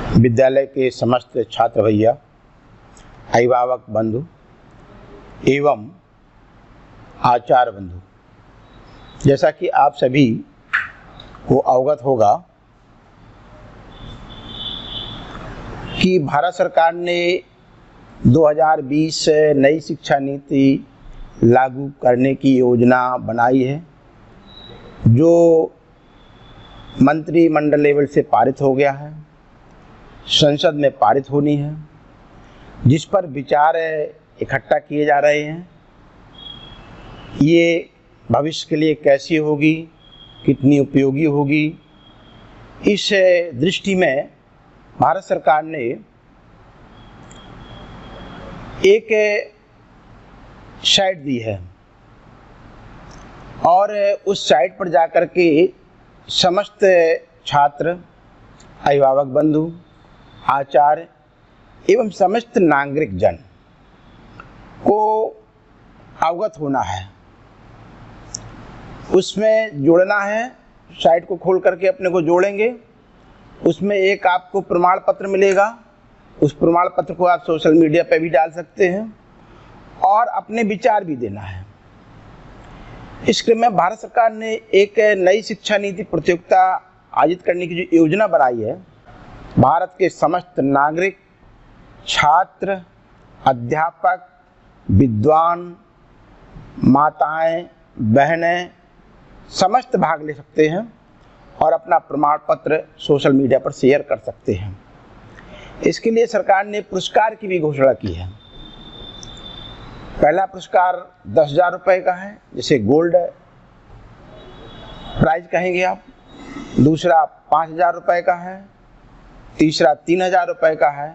विद्यालय के समस्त छात्र भैया, अभिभावक बंधु एवं आचार्य बंधु, जैसा कि आप सभी को अवगत होगा कि भारत सरकार ने 2020 नई शिक्षा नीति लागू करने की योजना बनाई है, जो मंत्रिमंडल लेवल से पारित हो गया है, संसद में पारित होनी है, जिस पर विचार इकट्ठा किए जा रहे हैं। ये भविष्य के लिए कैसी होगी, कितनी उपयोगी होगी, इस दृष्टि में भारत सरकार ने एक साइट दी है और उस साइट पर जाकर के समस्त छात्र, अभिभावक बंधु, आचार्य एवं समस्त नागरिक जन को अवगत होना है, उसमें जुड़ना है। साइट को खोल करके अपने को जोड़ेंगे, उसमें एक आपको प्रमाण पत्र मिलेगा। उस प्रमाण पत्र को आप सोशल मीडिया पे भी डाल सकते हैं और अपने विचार भी देना है। इस क्रम में भारत सरकार ने एक नई शिक्षा नीति प्रतियोगिता आयोजित करने की जो योजना बनाई है, भारत के समस्त नागरिक, छात्र, अध्यापक, विद्वान, माताएं, बहनें समस्त भाग ले सकते हैं और अपना प्रमाण पत्र सोशल मीडिया पर शेयर कर सकते हैं। इसके लिए सरकार ने पुरस्कार की भी घोषणा की है। पहला पुरस्कार 10,000 रुपये का है, जिसे गोल्ड प्राइज कहेंगे आप। दूसरा 5,000 रुपये का है। तीसरा 3,000 रुपये का है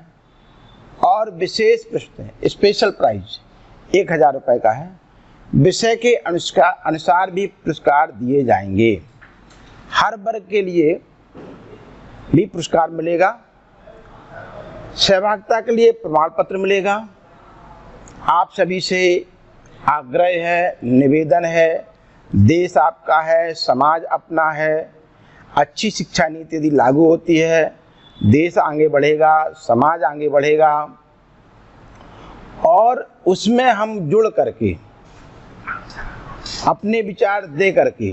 और विशेष पुरस्कार स्पेशल प्राइज 1,000 रुपये का है। विषय के अनुसार भी पुरस्कार दिए जाएंगे। हर वर्ग के लिए भी पुरस्कार मिलेगा। सहभागिता के लिए प्रमाण पत्र मिलेगा। आप सभी से आग्रह है, निवेदन है, देश आपका है, समाज अपना है। अच्छी शिक्षा नीति यदि लागू होती है, देश आगे बढ़ेगा, समाज आगे बढ़ेगा और उसमें हम जुड़ करके अपने विचार दे करके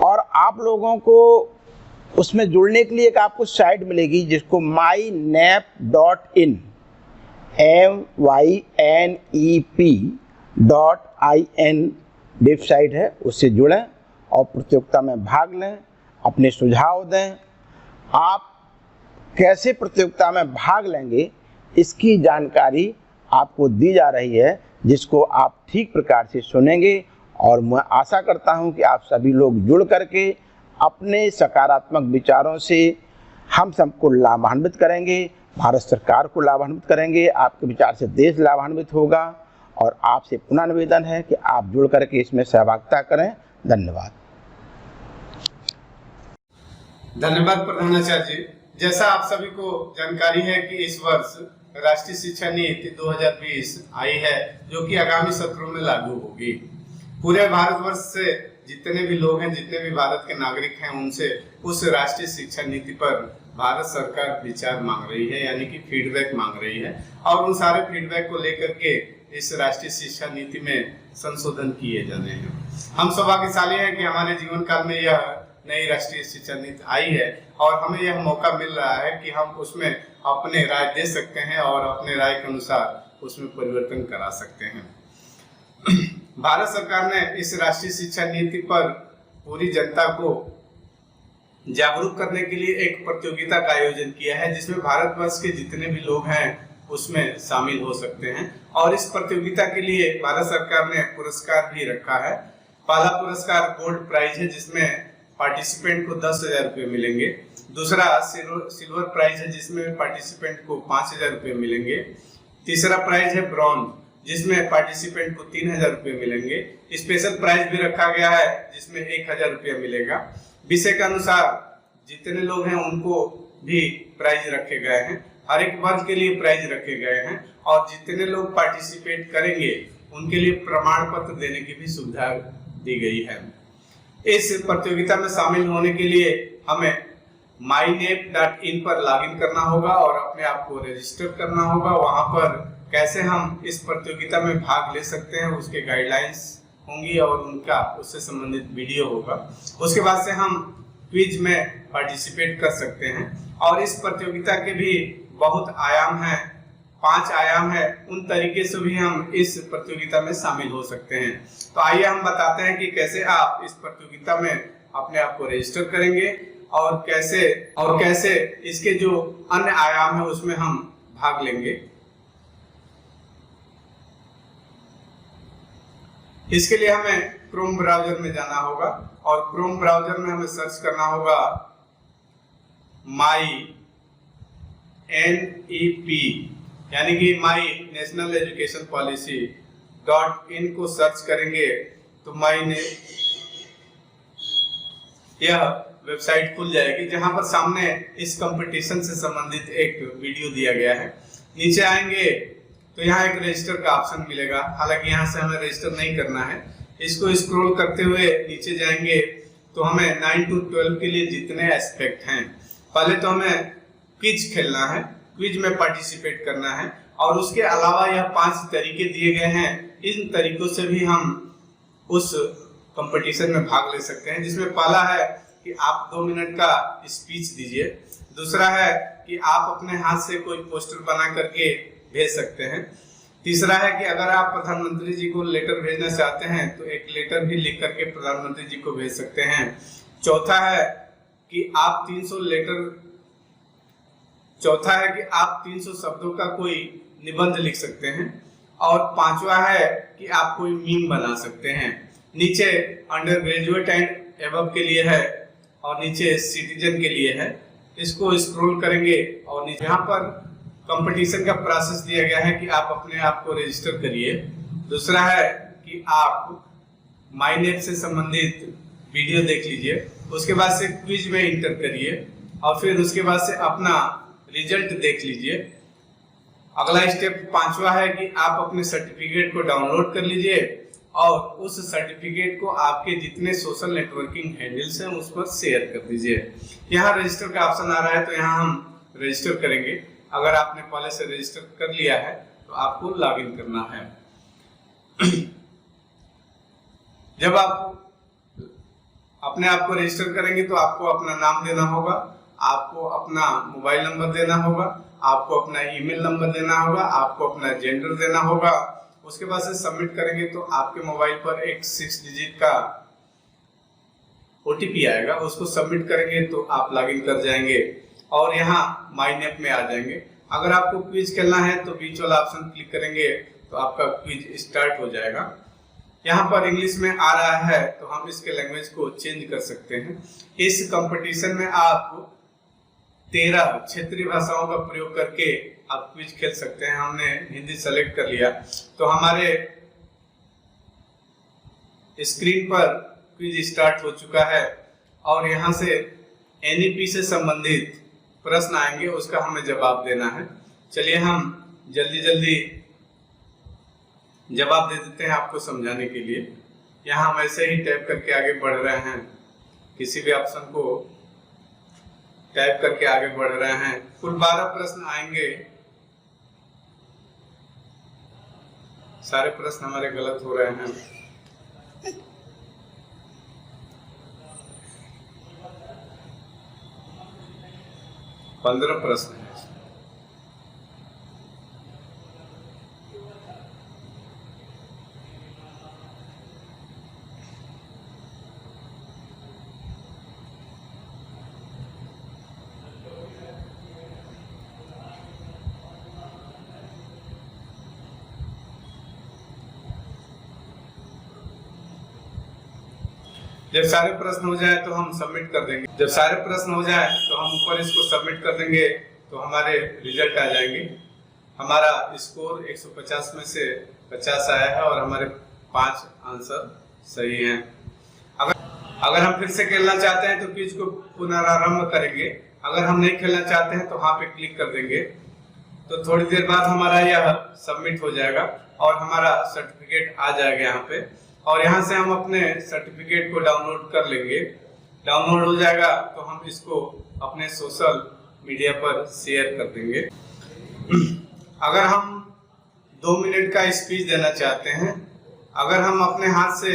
और आप लोगों को उसमें जुड़ने के लिए एक आपको साइट मिलेगी, जिसको mynep.in mynep.in वेबसाइट है। उससे जुड़ें और प्रतियोगिता में भाग लें, अपने सुझाव दें। आप कैसे प्रतियोगिता में भाग लेंगे, इसकी जानकारी आपको दी जा रही है, जिसको आप ठीक प्रकार से सुनेंगे और मैं आशा करता हूं कि आप सभी लोग जुड़ करके अपने सकारात्मक विचारों से हम सबको लाभान्वित करेंगे, भारत सरकार को लाभान्वित करेंगे। आपके विचार से देश लाभान्वित होगा और आपसे पुनः निवेदन है कि आप जुड़ करके इसमें सहभागिता करें। धन्यवाद। धन्यवाद प्रधानाचार्य जी। जैसा आप सभी को जानकारी है कि इस वर्ष राष्ट्रीय शिक्षा नीति 2020 आई है, जो कि आगामी सत्रों में लागू होगी। पूरे भारतवर्ष से जितने भी लोग हैं, जितने भी भारत के नागरिक हैं, उनसे उस राष्ट्रीय शिक्षा नीति पर भारत सरकार विचार मांग रही है, यानी कि फीडबैक मांग रही है और उन सारे फीडबैक को लेकर के इस राष्ट्रीय शिक्षा नीति में संशोधन किए जाने हैं। हम सौभाग्यशाली हैं कि हमारे जीवन काल में यह नई राष्ट्रीय शिक्षा नीति आई है और हमें यह मौका मिल रहा है कि हम उसमें अपने राय दे सकते हैं और अपने राय के अनुसार उसमें परिवर्तन करा सकते हैं। भारत सरकार ने इस राष्ट्रीय शिक्षा नीति पर पूरी जनता को जागरूक करने के लिए एक प्रतियोगिता का आयोजन किया है, जिसमें भारतवर्ष के जितने भी लोग हैं उसमें शामिल हो सकते हैं और इस प्रतियोगिता के लिए भारत सरकार ने पुरस्कार भी रखा है। पहला पुरस्कार गोल्ड प्राइज है, जिसमें पार्टिसिपेंट को 10,000 रुपये मिलेंगे। दूसरा सिल्वर प्राइज है, जिसमें पार्टिसिपेंट को 5,000 रुपये मिलेंगे। तीसरा प्राइज है ब्रॉन्ज, जिसमें पार्टिसिपेंट को 3,000 रुपये मिलेंगे। स्पेशल प्राइज भी रखा गया है, जिसमें 1,000 रुपया मिलेगा। विषय के अनुसार जितने लोग हैं उनको भी प्राइज रखे गए हैं। हर एक वर्ग के लिए प्राइज रखे गए हैं और जितने लोग पार्टिसिपेट करेंगे उनके लिए प्रमाण पत्र देने की भी सुविधा दी गई है। इस प्रतियोगिता में शामिल होने के लिए हमें mynap.in पर लॉगिन करना होगा और अपने आप को रजिस्टर करना होगा। वहां पर कैसे हम इस प्रतियोगिता में भाग ले सकते हैं उसके गाइडलाइंस होंगी और उनका उससे संबंधित वीडियो होगा। उसके बाद से हम क्विज में पार्टिसिपेट कर सकते हैं और इस प्रतियोगिता के भी बहुत आयाम हैं, 5 आयाम है। उन तरीके से भी हम इस प्रतियोगिता में शामिल हो सकते हैं। तो आइए हम बताते हैं कि कैसे आप इस प्रतियोगिता में अपने आप को रजिस्टर करेंगे और कैसे इसके जो अन्य आयाम है उसमें हम भाग लेंगे। इसके लिए हमें क्रोम ब्राउजर में जाना होगा और क्रोम ब्राउजर में हमें सर्च करना होगा माई NEP यानी कि माई नेशनल एजुकेशन पॉलिसी .in को सर्च करेंगे तो यह वेबसाइट खुल जाएगी जहां पर सामने इस कंपटीशन से संबंधित एक वीडियो दिया गया है। नीचे आएंगे तो यहाँ एक रजिस्टर का ऑप्शन मिलेगा। हालांकि यहाँ से हमें रजिस्टर नहीं करना है। इसको स्क्रॉल करते हुए नीचे जाएंगे तो हमें 9 to 12 के लिए जितने एस्पेक्ट हैं, पहले तो हमें क्विज खेलना है, क्विज में पार्टिसिपेट करना है और उसके अलावा यह 5 तरीके दिए गए हैं। इन तरीकों से भी हम उस कंपटीशन में भाग ले सकते हैं, जिसमें पहला है कि आप 2 मिनट का स्पीच दीजिए। दूसरा है कि आप अपने हाथ से कोई पोस्टर बना करके भेज सकते हैं। तीसरा है कि अगर आप प्रधानमंत्री जी को लेटर भेजना चाहते हैं तो एक लेटर भी लिख करके प्रधानमंत्री जी को भेज सकते हैं। चौथा है कि आप 300 शब्दों का कोई निबंध लिख सकते हैं। और पांचवा है कि आप कोई मीम बना सकते हैं। नीचे अंडर ग्रेजुएट एंड एबव के लिए है और नीचे सिटीजन के लिए है। इसको स्क्रॉल करेंगे और नीचे यहाँ पर कंपटीशन का प्रोसेस दिया गया है कि आप अपने आप को रजिस्टर करिए। दूसरा है कि आप माईनेप से संबंधित वीडियो देख लीजिए, उसके बाद से क्विज में इंटर करिए और फिर उसके बाद से अपना रिजल्ट देख लीजिए। अगला स्टेप 5वां है कि आप अपने सर्टिफिकेट को डाउनलोड कर लीजिए और उस सर्टिफिकेट को आपके जितने सोशल नेटवर्किंग हैंडल्स हैं उस पर शेयर कर दीजिए। यहाँ रजिस्टर का ऑप्शन आ रहा है तो यहाँ हम रजिस्टर करेंगे। अगर आपने पहले से रजिस्टर कर लिया है तो आपको लॉगिन करना है। जब आप अपने आप को रजिस्टर करेंगे तो आपको अपना नाम देना होगा, आपको अपना मोबाइल नंबर देना होगा, आपको अपना ईमेल नंबर देना होगा, आपको अपना जेंडर देना होगा। उसके बाद से सबमिट करेंगे तो आपके मोबाइल पर एक 6 डिजिट का OTP आएगा। उसको सबमिट करेंगे तो आप लॉगिन कर जाएंगे और यहाँ माईनेप में आ जाएंगे। अगर आपको क्विज खेलना है तो बीच वाला ऑप्शन क्लिक करेंगे तो आपका क्विज स्टार्ट हो जाएगा। यहाँ पर इंग्लिश में आ रहा है तो हम इसके लैंग्वेज को चेंज कर सकते हैं। इस कंपटीशन में आप 13 क्षेत्रीय भाषाओं का प्रयोग करके आप क्विज खेल सकते हैं। हमने हिंदी सेलेक्ट कर लिया तो हमारे स्क्रीन पर क्विज स्टार्ट हो चुका है और यहाँ से NEP से संबंधित प्रश्न आएंगे, उसका हमें जवाब देना है। चलिए हम जल्दी जवाब दे देते हैं आपको समझाने के लिए। यहाँ हम ऐसे ही टाइप करके आगे बढ़ रहे हैं, किसी भी ऑप्शन को टाइप करके आगे बढ़ रहे हैं। कुल 12 प्रश्न आएंगे। सारे प्रश्न हमारे गलत हो रहे हैं। पंद्रह प्रश्न है। जब सारे प्रश्न हो जाए तो हम सबमिट कर देंगे। जब सारे प्रश्न हो जाए तो हम ऊपर इसको सबमिट कर देंगे तो हमारे रिजल्ट आ जाएंगे। हमारा स्कोर 150 में से 50 आया है और हमारे 5 आंसर सही हैं। अगर हम फिर से खेलना चाहते हैं तो क्विज को पुनरारंभ करेंगे। अगर हम नहीं खेलना चाहते हैं तो वहाँ पे क्लिक कर देंगे तो थोड़ी देर बाद हमारा यह सबमिट हो जाएगा और हमारा सर्टिफिकेट आ जाएगा यहाँ पे। और यहाँ से हम अपने सर्टिफिकेट को डाउनलोड कर लेंगे डाउनलोड हो जाएगा तो हम इसको अपने सोशल मीडिया पर शेयर कर देंगे। अगर हम 2 मिनट का स्पीच देना चाहते हैं, अगर हम अपने हाथ से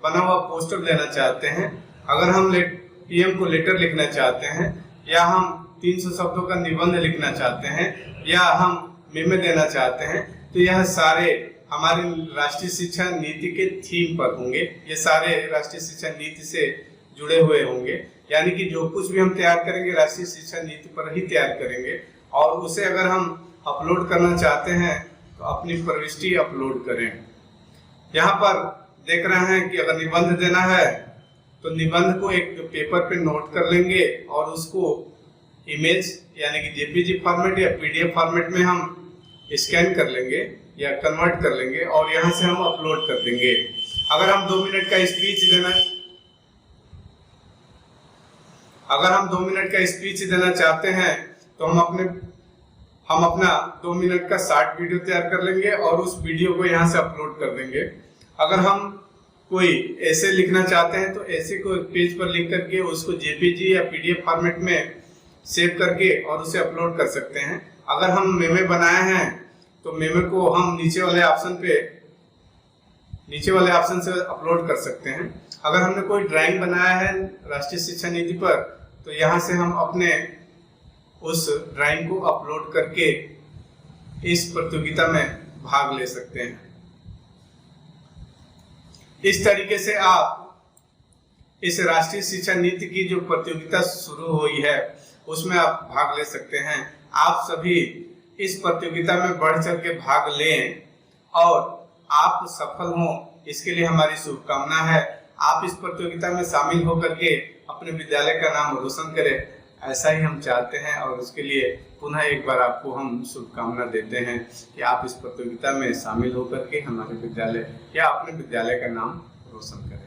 बना हुआ पोस्टर देना चाहते हैं, अगर हम पीएम को लेटर लिखना चाहते हैं, या हम 300 शब्दों का निबंध लिखना चाहते हैं, या हम मेमे देना चाहते हैं, तो यह सारे हमारी राष्ट्रीय शिक्षा नीति के थीम पर होंगे। ये सारे राष्ट्रीय शिक्षा नीति से जुड़े हुए होंगे, यानी कि जो कुछ भी हम तैयार करेंगे राष्ट्रीय शिक्षा नीति पर ही तैयार करेंगे। और उसे अगर हम अपलोड करना चाहते हैं तो अपनी प्रविष्टि अपलोड करें। यहाँ पर देख रहे हैं कि अगर निबंध देना है तो निबंध को एक पेपर पे नोट कर लेंगे और उसको इमेज यानी कि जेपीजी फॉर्मेट या पीडीएफ फॉर्मेट में हम स्कैन कर लेंगे या कन्वर्ट कर लेंगे और यहाँ से हम अपलोड कर देंगे। अगर हम 2 मिनट का स्पीच देना चाहते हैं तो हम अपना 2 मिनट का शॉर्ट वीडियो तैयार कर लेंगे और उस वीडियो को यहाँ से अपलोड कर देंगे। अगर हम कोई ऐसे लिखना चाहते हैं तो ऐसे को पेज पर लिख करके उसको जेपीजी या पीडीएफ फॉर्मेट में सेव करके और उसे अपलोड कर सकते हैं। अगर हम मेमे बनाए हैं तो मेमे को हम नीचे वाले ऑप्शन से अपलोड कर सकते हैं। अगर हमने कोई ड्राइंग बनाया है राष्ट्रीय शिक्षा नीति पर तो यहाँ से हम अपने उस ड्राइंग को अपलोड करके इस प्रतियोगिता में भाग ले सकते हैं। इस तरीके से आप इस राष्ट्रीय शिक्षा नीति की जो प्रतियोगिता शुरू हुई है उसमें आप भाग ले सकते हैं। आप सभी इस प्रतियोगिता में बढ़ चढ़ के भाग लें और आप सफल हों, इसके लिए हमारी शुभकामना है। आप इस प्रतियोगिता में शामिल होकर के अपने विद्यालय का नाम रोशन करें, ऐसा ही हम चाहते हैं और उसके लिए पुनः एक बार आपको हम शुभकामना देते हैं कि आप इस प्रतियोगिता में शामिल होकर के हमारे विद्यालय या अपने विद्यालय का नाम रोशन करें।